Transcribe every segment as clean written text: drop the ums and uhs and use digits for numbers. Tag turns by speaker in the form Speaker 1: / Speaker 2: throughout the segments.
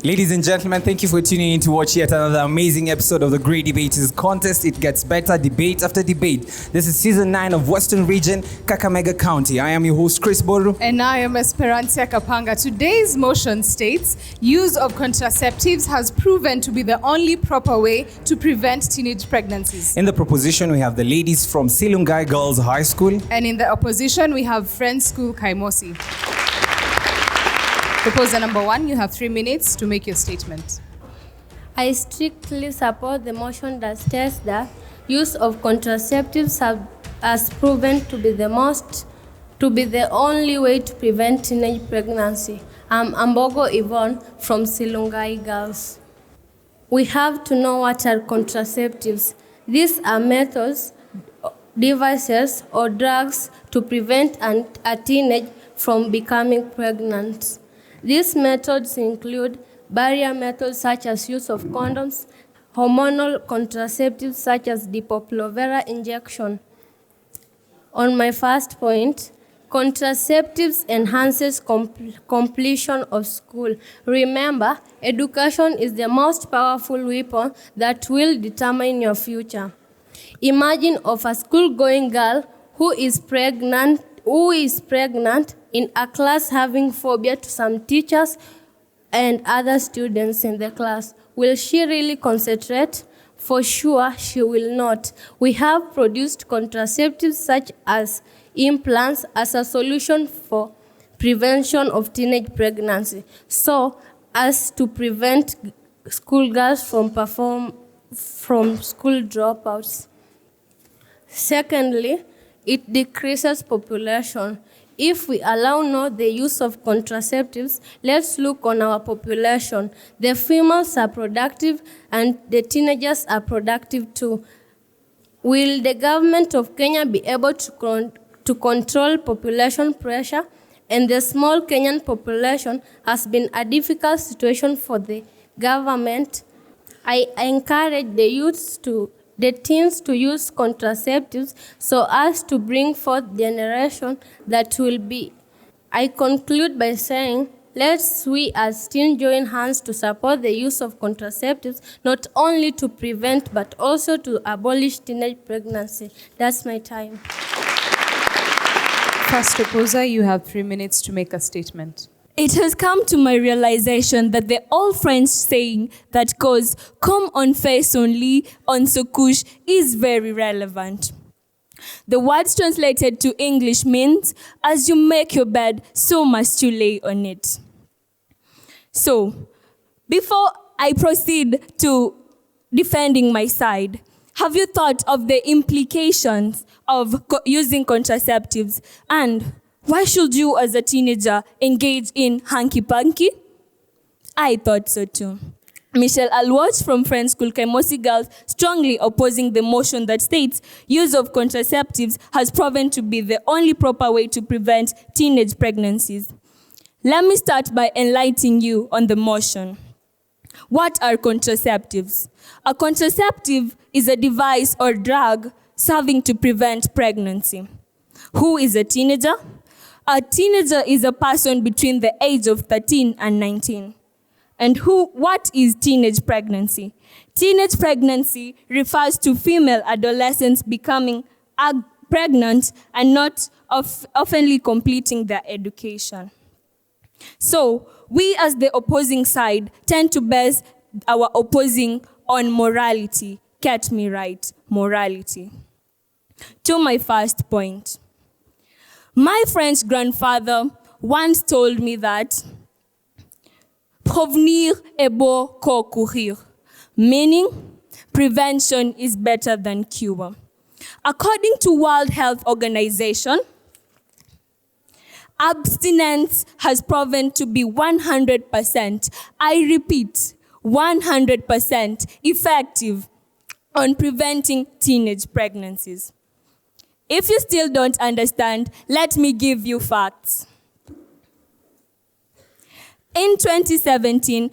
Speaker 1: Ladies and gentlemen, thank you for tuning in to watch yet another amazing episode of the Great Debaters Contest. It gets better, debate after debate. This is season 9 of Western Region, Kakamega County. I am your host, Chris Boru.
Speaker 2: And I am Esperantia Kapanga. Today's motion states, use of contraceptives has proven to be the only proper way to prevent teenage pregnancies.
Speaker 1: In the proposition, we have the ladies from Silungai Girls High School.
Speaker 2: And in the opposition, we have Friends School Kaimosi. Proposer number 1, you have 3 minutes to make your statement.
Speaker 3: I strictly support the motion that states that use of contraceptives has proven to be the only way to prevent teenage pregnancy. I'm Ambogo Yvonne from Silungai Girls. We have to know what are contraceptives. These are methods, devices, or drugs to prevent a teenage from becoming pregnant. These methods include barrier methods such as use of condoms, hormonal contraceptives such as Depo-Provera injection. On my first point, contraceptives enhances completion of school. Remember, education is the most powerful weapon that will determine your future. Imagine of a school-going girl who is pregnant in a class having phobia to some teachers and other students in the class. Will she really concentrate? For sure, she will not. We have produced contraceptives such as implants as a solution for prevention of teenage pregnancy, so as to prevent schoolgirls from school dropouts. Secondly, it decreases population. If we allow not the use of contraceptives, let's look on our population. The females are productive and the teenagers are productive too. Will the government of Kenya be able to control population pressure? And the small Kenyan population has been a difficult situation for the government. I encourage the teens to use contraceptives so as to bring forth generation that will be. I conclude by saying, we as teens join hands to support the use of contraceptives, not only to prevent but also to abolish teenage pregnancy. That's my time.
Speaker 2: First proposer, you have 3 minutes to make a statement.
Speaker 4: It has come to my realization that the old French saying that goes, "Comme on fait son lit, on se couche," is very relevant. The words translated to English means, as you make your bed, so must you lay on it. So, before I proceed to defending my side, have you thought of the implications of using contraceptives, and why should you as a teenager engage in hanky-panky? I thought so too. Michelle Alwatch from Friends School Kaimosi Girls strongly opposing the motion that states use of contraceptives has proven to be the only proper way to prevent teenage pregnancies. Let me start by enlightening you on the motion. What are contraceptives? A contraceptive is a device or drug serving to prevent pregnancy. Who is a teenager? A teenager is a person between the age of 13 and 19. And what is teenage pregnancy? Teenage pregnancy refers to female adolescents becoming pregnant and not oftenly completing their education. So, we as the opposing side tend to base our opposing on morality. Get me right, morality. To my first point. My French grandfather once told me that prévenir est beau qu'au courir, meaning prevention is better than cure. According to World Health Organization, abstinence has proven to be 100%, I repeat, 100% effective on preventing teenage pregnancies. If you still don't understand, let me give you facts. In 2017,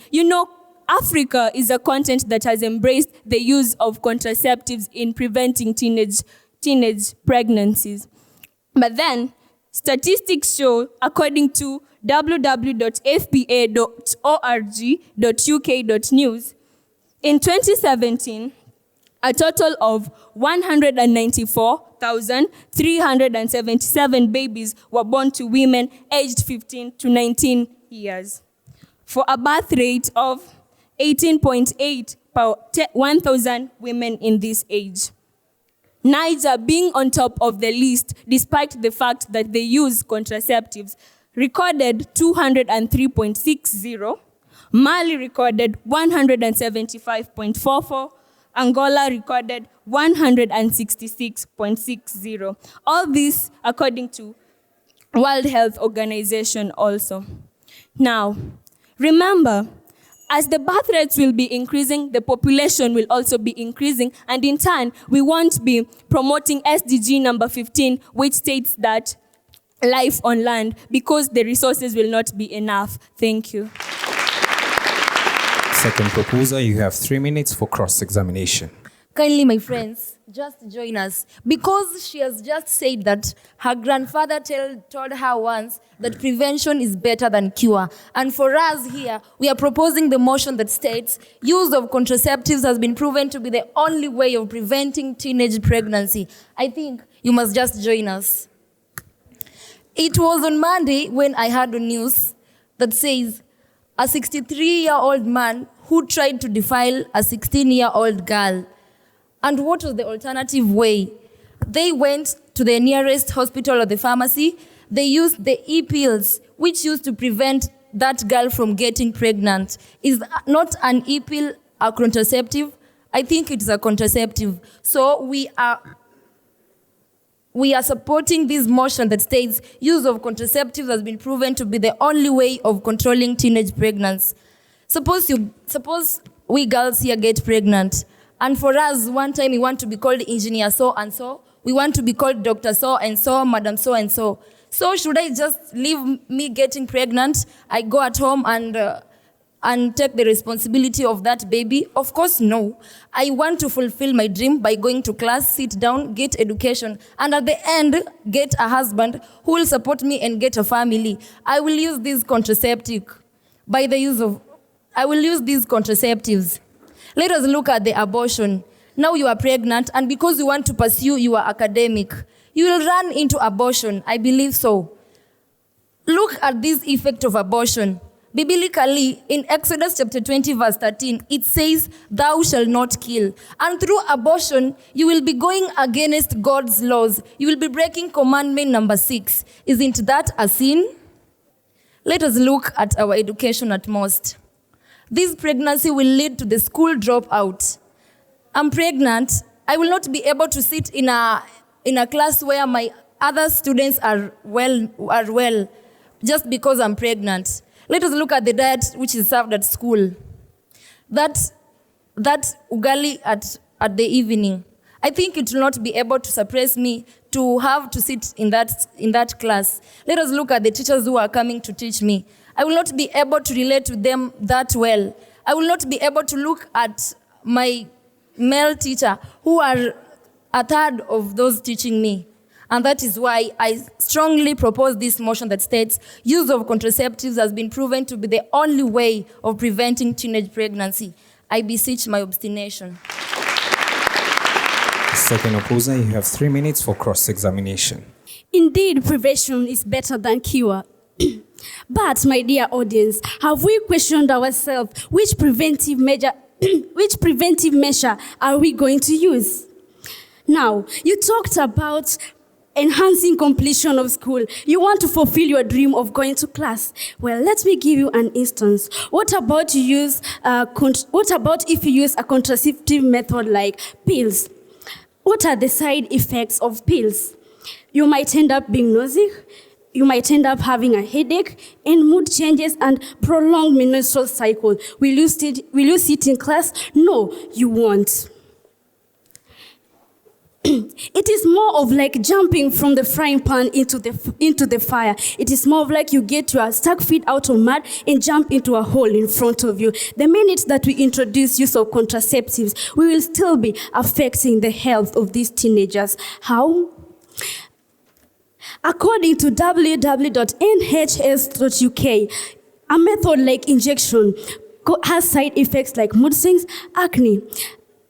Speaker 4: Africa is a continent that has embraced the use of contraceptives in preventing teenage pregnancies. But then, Statistics show, according to www.fpa.org.uk.news, in 2017, a total of 194,377 babies were born to women aged 15 to 19 years, for a birth rate of 18.8 per 1,000 women in this age. Niger being on top of the list, despite the fact that they use contraceptives, recorded 203.60, Mali recorded 175.44, Angola recorded 166.60. All this according to World Health Organization also. Now, remember, as the birth rates will be increasing, the population will also be increasing, and in turn, we won't be promoting SDG number 15, which states that life on land, because the resources will not be enough. Thank you.
Speaker 1: Second proposer, you have 3 minutes for cross-examination.
Speaker 5: Kindly, my friends, just join us. Because she has just said that her grandfather told her once that prevention is better than cure. And for us here, we are proposing the motion that states use of contraceptives has been proven to be the only way of preventing teenage pregnancy. I think you must just join us. It was on Monday when I heard the news that says a 63-year-old man who tried to defile a 16-year-old girl. And what was the alternative way? They went to the nearest hospital or the pharmacy. They used the e-pills, which used to prevent that girl from getting pregnant. Is not an e-pill a contraceptive? I think it's a contraceptive. So we are supporting this motion that states use of contraceptives has been proven to be the only way of controlling teenage pregnancy. Suppose we girls here get pregnant. And for us, one time we want to be called engineer so and so. We want to be called Dr. so and so, Madam so and so. So should I just leave me getting pregnant? I go at home and take the responsibility of that baby? Of course, no. I want to fulfill my dream by going to class, sit down, get education, and at the end, get a husband who will support me and get a family. I will use these contraceptives. I will use these contraceptives. Let us look at the abortion. Now you are pregnant, and because you want to pursue your academic, you will run into abortion. I believe so. Look at this effect of abortion. Biblically, in Exodus chapter 20, verse 13, it says, "Thou shalt not kill." And through abortion, you will be going against God's laws. You will be breaking commandment number 6. Isn't that a sin? Let us look at our education at most. This pregnancy will lead to the school dropout. I'm pregnant. I will not be able to sit in a class where my other students are well, just because I'm pregnant. Let us look at the diet which is served at school. That ugali at the evening. I think it will not be able to suppress me to have to sit in that class. Let us look at the teachers who are coming to teach me. I will not be able to relate to them that well. I will not be able to look at my male teacher who are a third of those teaching me. And that is why I strongly propose this motion that states use of contraceptives has been proven to be the only way of preventing teenage pregnancy. I beseech my obstination.
Speaker 1: Second opposer, you have 3 minutes for cross-examination.
Speaker 6: Indeed, prevention is better than cure. But, my dear audience, have we questioned ourselves which preventive measure are we going to use? Now, you talked about enhancing completion of school. You want to fulfill your dream of going to class. Well, let me give you an instance. What about if you use a contraceptive method like pills? What are the side effects of pills? You might end up being nausea. You might end up having a headache and mood changes and prolonged menstrual cycle. Will you sit in class? No, you won't. It is more of like jumping from the frying pan into the fire. It is more of like you get your stuck feet out of mud and jump into a hole in front of you. The minute that we introduce use of contraceptives, we will still be affecting the health of these teenagers. How? According to www.nhs.uk, a method like injection has side effects like mood swings, acne.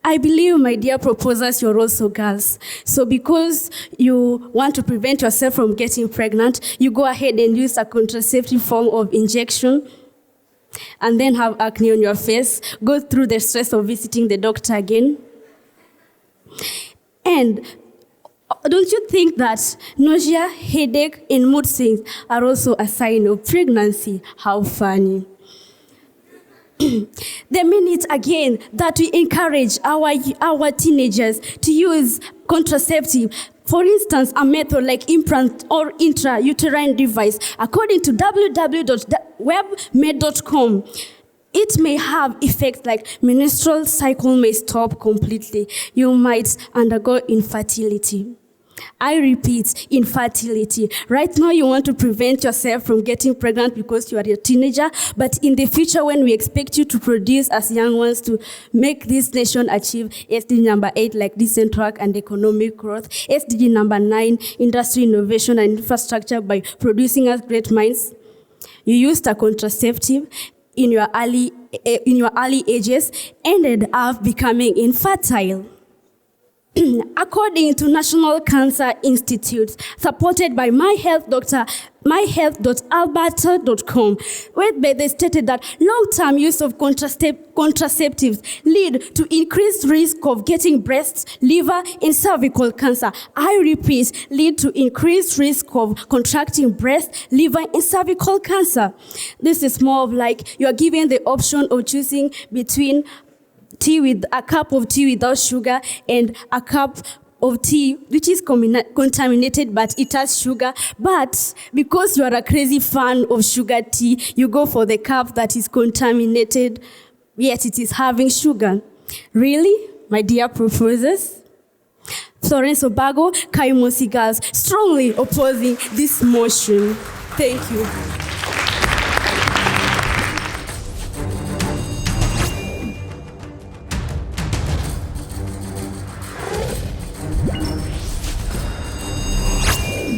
Speaker 6: I believe, my dear proposers, you're also girls. So because you want to prevent yourself from getting pregnant, you go ahead and use a contraceptive form of injection and then have acne on your face, go through the stress of visiting the doctor again. And don't you think that nausea, headache, and mood swings are also a sign of pregnancy? How funny. The minute again that we encourage our teenagers to use contraceptive, for instance, a method like implant or intrauterine device, according to www.webmed.com, it may have effects like menstrual cycle may stop completely. You might undergo infertility. I repeat, infertility. Right now, you want to prevent yourself from getting pregnant because you are a teenager, but in the future, when we expect you to produce as young ones to make this nation achieve SDG number 8, like decent work and economic growth, SDG number 9, industry innovation and infrastructure by producing us great minds, you used a contraceptive in your early ages, ended up becoming infertile. According to National Cancer Institute, supported by myhealth.alberta.com, where they stated that long-term use of contraceptives lead to increased risk of getting breast, liver, and cervical cancer. I repeat, lead to increased risk of contracting breast, liver, and cervical cancer. This is more of like you are given the option of choosing between tea with a cup of tea without sugar and a cup of tea which is contaminated but it has sugar. But because you are a crazy fan of sugar tea, you go for the cup that is contaminated yet it is having sugar. Really, my dear proposers? Florence Obago, Kaimosi girls, strongly opposing this motion. Thank you.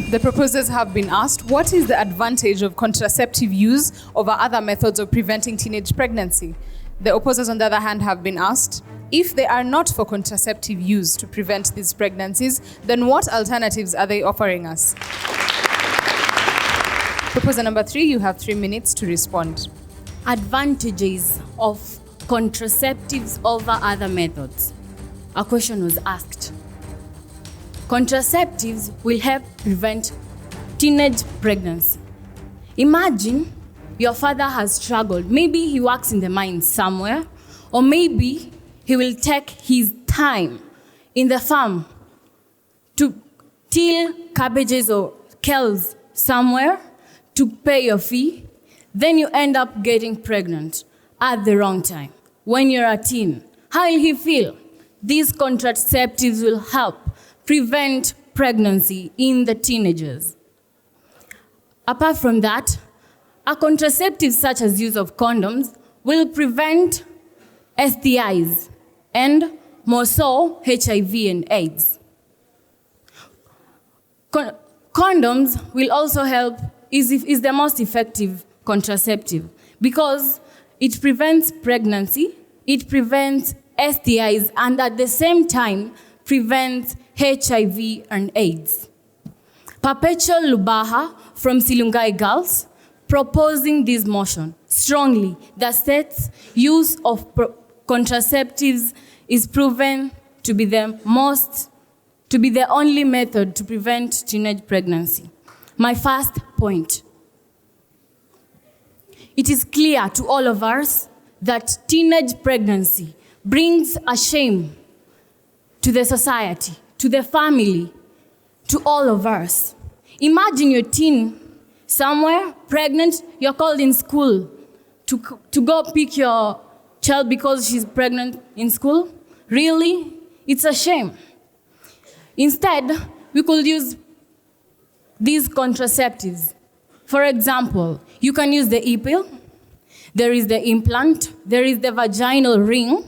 Speaker 2: The proposers have been asked, what is the advantage of contraceptive use over other methods of preventing teenage pregnancy? The opposers, on the other hand, have been asked, if they are not for contraceptive use to prevent these pregnancies, then what alternatives are they offering us? Proposer number 3, you have 3 minutes to respond.
Speaker 7: Advantages of contraceptives over other methods. A question was asked. Contraceptives will help prevent teenage pregnancy. Imagine your father has struggled. Maybe he works in the mines somewhere, or maybe he will take his time in the farm to till cabbages or kales somewhere to pay your fee. Then you end up getting pregnant at the wrong time when you're a teen. How will he feel? These contraceptives will help prevent pregnancy in the teenagers. Apart from that, a contraceptive such as use of condoms will prevent STIs and more so HIV and AIDS. Condoms will also help, is the most effective contraceptive because it prevents pregnancy, it prevents STIs, and at the same time prevents HIV and AIDS. Perpetual Lubaha from Silungai Girls proposing this motion strongly that states use of contraceptives is proven to be the only method to prevent teenage pregnancy. My first point. It is clear to all of us that teenage pregnancy brings a shame to the society, to the family, to all of us. Imagine your teen somewhere, pregnant, you're called in school to go pick your child because she's pregnant in school. Really? It's a shame. Instead, we could use these contraceptives. For example, you can use the e-pill, there is the implant, there is the vaginal ring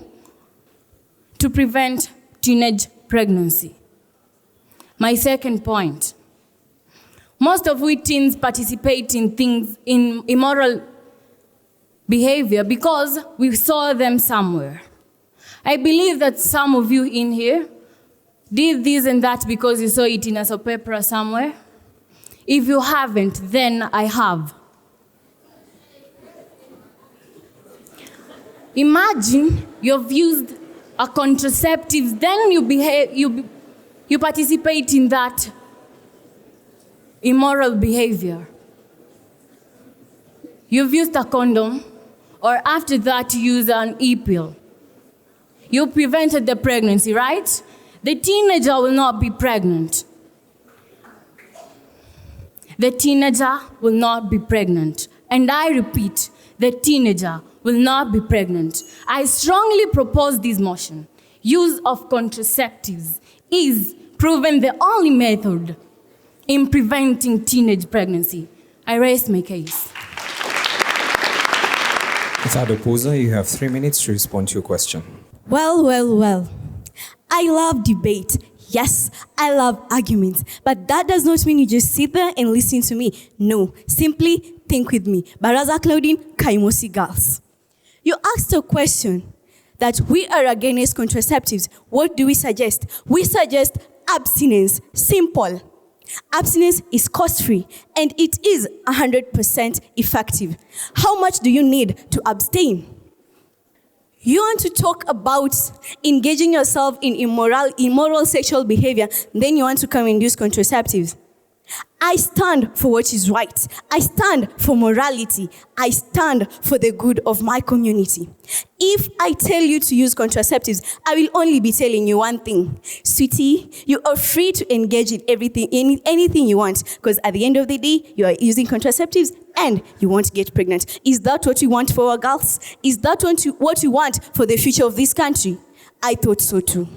Speaker 7: to prevent teenage pregnancy. My second point, Most of we teens participate in things, in immoral behavior because we saw them somewhere. I believe that some of you in here did this and that because you saw it in a soap opera somewhere. If you haven't, then I have. Imagine you've used a contraceptives, then you participate in that immoral behavior. You've used a condom, or after that you use an e-pill. You prevented the pregnancy, right? The teenager will not be pregnant. The teenager will not be pregnant. And I repeat, the teenager will not be pregnant. I strongly propose this motion. Use of contraceptives is proven the only method in preventing teenage pregnancy. I raise my case.
Speaker 1: Third opposer, you have 3 minutes to respond to your question.
Speaker 6: Well. I love debate. Yes, I love arguments. But that does not mean you just sit there and listen to me. No, simply think with me. Baraza Claudine, Kaimosi girls. You asked a question that we are against contraceptives. What do we suggest? We suggest abstinence. Simple. Abstinence is cost-free and it is 100% effective. How much do you need to abstain? You want to talk about engaging yourself in immoral sexual behavior, then you want to come and use contraceptives. I stand for what is right. I stand for morality. I stand for the good of my community. If I tell you to use contraceptives, I will only be telling you one thing. Sweetie, you are free to engage in anything you want, because at the end of the day, you are using contraceptives and you won't get pregnant. Is that what you want for our girls? Is that what you want for the future of this country? I thought so too.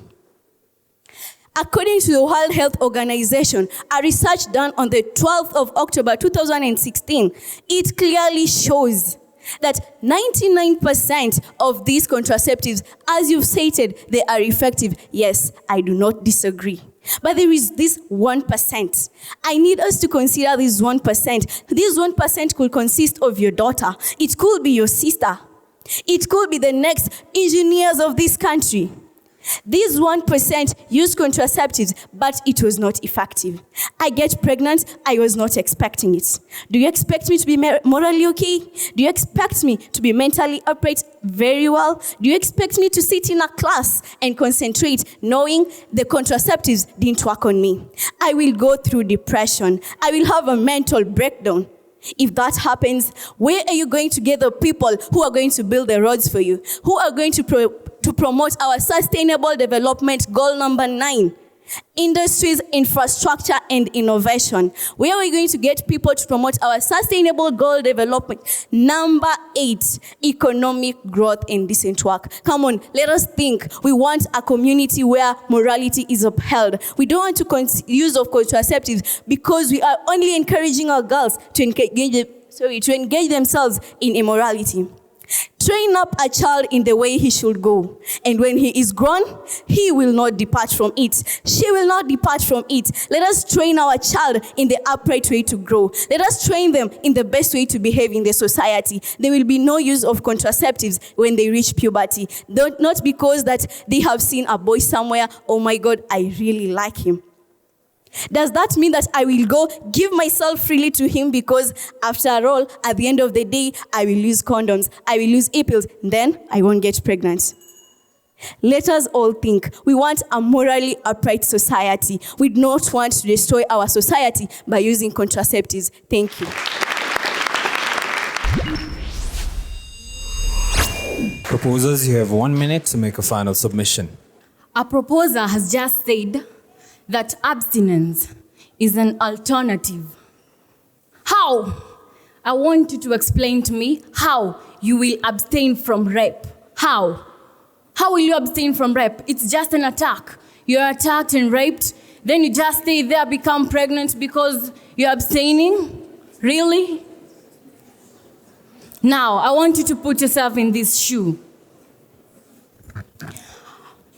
Speaker 6: According to the World Health Organization, a research done on the 12th of October 2016, it clearly shows that 99% of these contraceptives, as you've stated, they are effective. Yes, I do not disagree. But there is this 1%. I need us to consider this 1%. This 1% could consist of your daughter. It could be your sister. It could be the next engineers of this country. These 1% used contraceptives, but it was not effective. I get pregnant, I was not expecting it. Do you expect me to be morally okay? Do you expect me to be mentally upright very well? Do you expect me to sit in a class and concentrate knowing the contraceptives didn't work on me? I will go through depression. I will have a mental breakdown. If that happens, where are you going to get the people who are going to build the roads for you? Who are going to promote our sustainable development goal number 9? Industries, infrastructure, and innovation. Where are we going to get people to promote our sustainable goal development? Number 8, economic growth and decent work. Come on, let us think. We want a community where morality is upheld. We don't want to use of contraceptives because we are only encouraging our girls to engage themselves in immorality. Train up a child in the way he should go. And when he is grown, he will not depart from it. She will not depart from it. Let us train our child in the upright way to grow. Let us train them in the best way to behave in the society. There will be no use of contraceptives when they reach puberty. Not because that they have seen a boy somewhere, oh my God, I really like him. Does that mean that I will go give myself freely to him because after all, at the end of the day, I will use condoms, I will use e-pills, then I won't get pregnant? Let us all think. We want a morally upright society. We do not want to destroy our society by using contraceptives. Thank you.
Speaker 1: Proposers, you have 1 minute to make a final submission.
Speaker 7: A proposer has just said that abstinence is an alternative. How? I want you to explain to me how you will abstain from rape. How? How will you abstain from rape? It's just an attack. You're attacked and raped, then you just stay there, become pregnant because you're abstaining? Really? Now, I want you to put yourself in this shoe.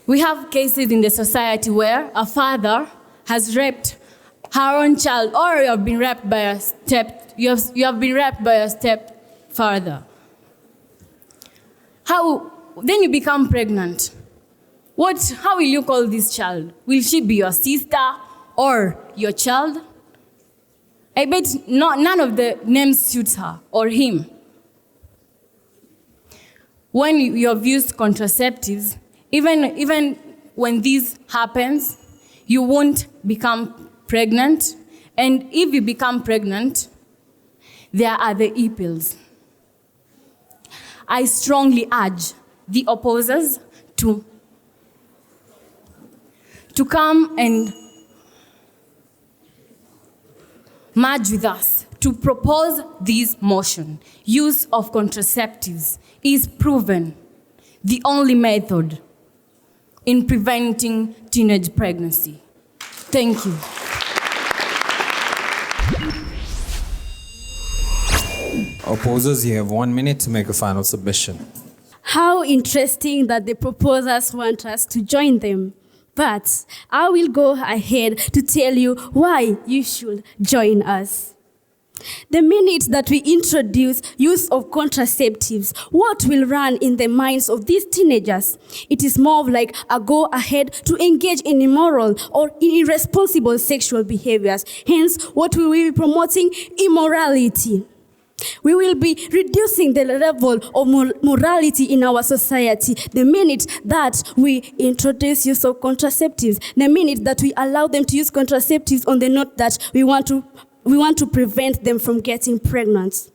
Speaker 7: We have cases in the society where a father has raped her own child, or you have been raped by you have been raped by a stepfather. How then you become pregnant? How will you call this child? Will she be your sister or your child? I bet none of the names suits her or him. When you have used contraceptives, even when this happens, you won't become pregnant. And if you become pregnant, there are the e-pills. I strongly urge the opposers to come and merge with us to propose this motion. Use of contraceptives is proven the only method in preventing teenage pregnancy. Thank you.
Speaker 1: Opposers, you have 1 minute to make a final submission.
Speaker 6: How interesting that the proposers want us to join them. But I will go ahead to tell you why you should join us. The minute that we introduce use of contraceptives, what will run in the minds of these teenagers? It is more of like a go ahead to engage in immoral or irresponsible sexual behaviors. Hence, what we will be promoting? Immorality. We will be reducing the level of morality in our society the minute that we introduce use of contraceptives, the minute that we allow them to use contraceptives on the note that we want to prevent them from getting pregnant.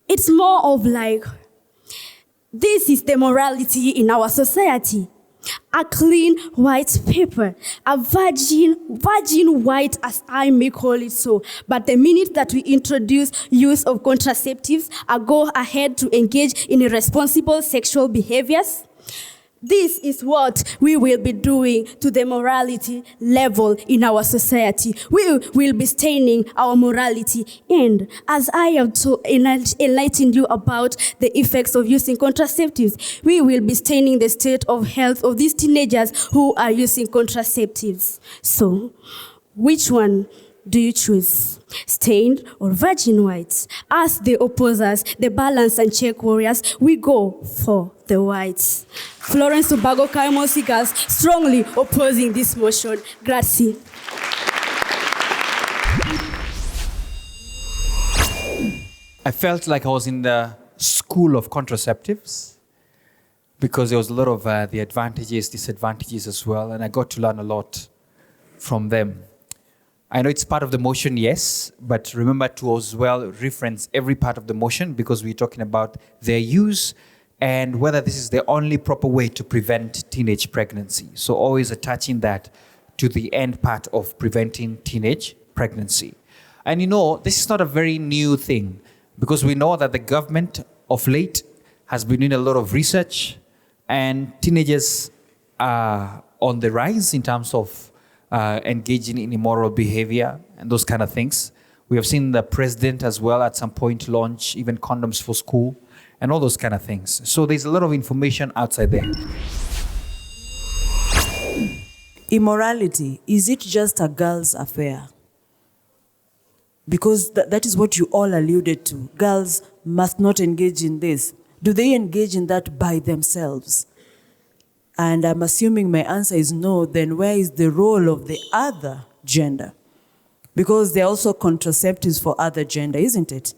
Speaker 6: It's more of like, this is the morality in our society. A clean white paper, a virgin white, as I may call it so. But the minute that we introduce use of contraceptives, a go ahead to engage in irresponsible sexual behaviors, this is what we will be doing to the morality level in our society. We will be staining our morality. And as I have enlightened you about the effects of using contraceptives, we will be staining the state of health of these teenagers who are using contraceptives. So, which one do you choose? Stained or virgin white? As the opposers, the balance and check warriors, we go for the whites. Florence Tobago Kaimosi girls strongly opposing this motion. Grazie.
Speaker 8: I felt like I was in the school of contraceptives because there was a lot of the advantages, disadvantages as well, and I got to learn a lot from them. I know it's part of the motion, yes, but remember to as well reference every part of the motion because we're talking about their use and whether this is the only proper way to prevent teenage pregnancy. So always attaching that to the end part of preventing teenage pregnancy. And you know, this is not a very new thing because we know that the government of late has been doing a lot of research and teenagers are on the rise in terms of engaging in immoral behavior and those kind of things. We have seen the president as well at some point launch even condoms for school and all those kind of things. So there's a lot of information outside there.
Speaker 9: Immorality, is it just a girl's affair? Because that is what you all alluded to. Girls must not engage in this. Do they engage in that by themselves? And I'm assuming my answer is no, then where is the role of the other gender? Because there are also contraceptives for other gender, isn't it?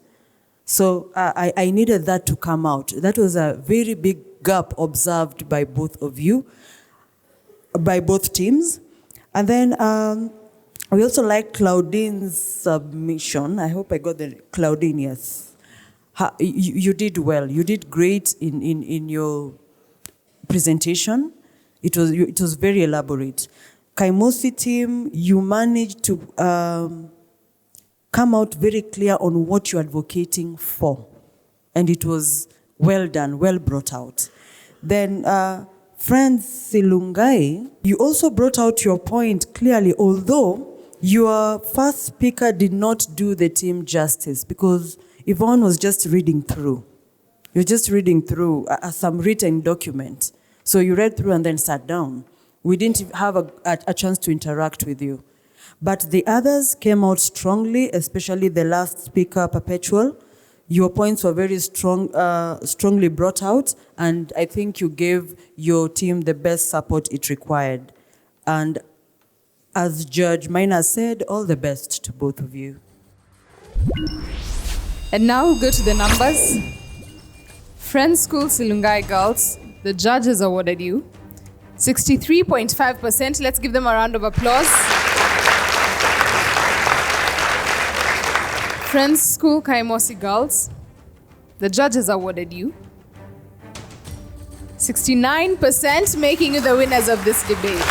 Speaker 9: So I needed that to come out. That was a very big gap observed by both of you, by both teams. And then we also like Claudine's submission. I hope I got the Claudine, yes. You did well. You did great in your presentation. It was very elaborate. Kaimosi team, you managed to come out very clear on what you're advocating for. And it was well done, well brought out. Then, friend Silungai, you also brought out your point clearly, although your first speaker did not do the team justice because Yvonne was just reading through. You're just reading through some written document. So you read through and then sat down. We didn't have a chance to interact with you. But the others came out strongly, especially the last speaker, Perpetual. Your points were very strongly brought out, and I think you gave your team the best support it required. And as Judge Minor said, all the best to both of you.
Speaker 2: And now we'll go to the numbers. Friends School Silungai girls, the judges awarded you 63.5%. Let's give them a round of applause. Friends School Kaimosi girls, the judges awarded you 69%, making you the winners of this debate.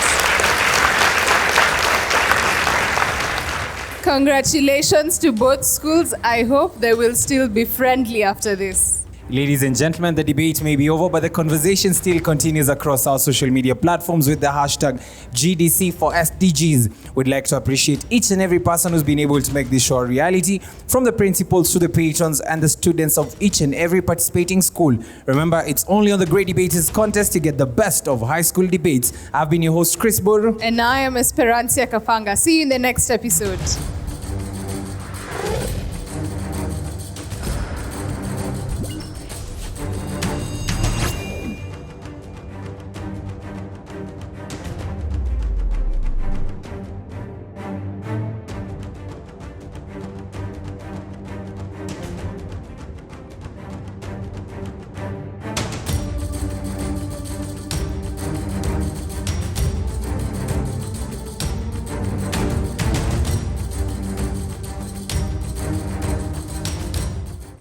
Speaker 2: Congratulations to both schools. I hope they will still be friendly after this.
Speaker 1: Ladies and gentlemen, the debate may be over, but the conversation still continues across our social media platforms with the hashtag GDC for SDGs. We'd like to appreciate each and every person who's been able to make this show a reality, from the principals to the patrons and the students of each and every participating school. Remember, it's only on the Great Debaters contest to get the best of high school debates. I've been your host, Chris Boru.
Speaker 2: And I am Esperancia Kapanga. See you in the next episode.